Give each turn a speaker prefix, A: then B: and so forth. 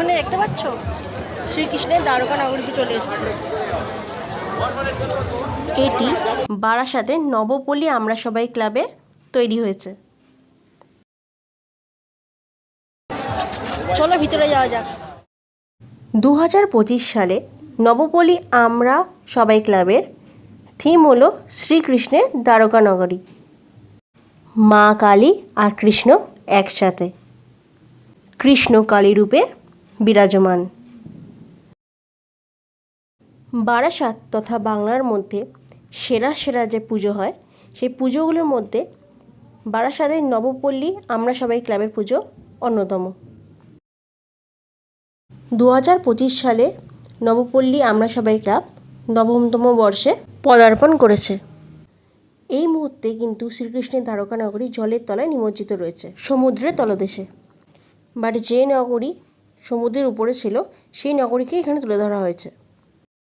A: পেছনে দেখতে পাচ্ছ শ্রীকৃষ্ণের দ্বারকা নগরীতে চলে এসেছে। এটি বারাসাতে নবপল্লী আমরা সবাই ক্লাবে তৈরি হয়েছে। চলো ভিতরে যাওয়া যাক। 2025 সালে নবপল্লী আমরা সবাই ক্লাবের থিম হলো শ্রীকৃষ্ণের দ্বারকা নগরী। মা কালী আর কৃষ্ণ একসাথে, কৃষ্ণ কালী রূপে বিরাজমান। বারাসাত তথা বাংলার মধ্যে সেরা সেরা যে পুজো হয় সেই পুজোগুলোর মধ্যে বারাসাতের নবপল্লী আমরা সবাই ক্লাবের পুজো অন্যতম। 2025 সালে নবপল্লী আমরা সবাই ক্লাব নবমতম বর্ষে পদার্পণ করেছে। এই মুহূর্তে কিন্তু শ্রীকৃষ্ণের দ্বারকা নগরী জলের তলায় নিমজ্জিত রয়েছে, সমুদ্রের তলদেশে। বাট যে নগরী সমুদ্রের উপরে ছিল সেই নগরীকে এখানে তুলে ধরা হয়েছে।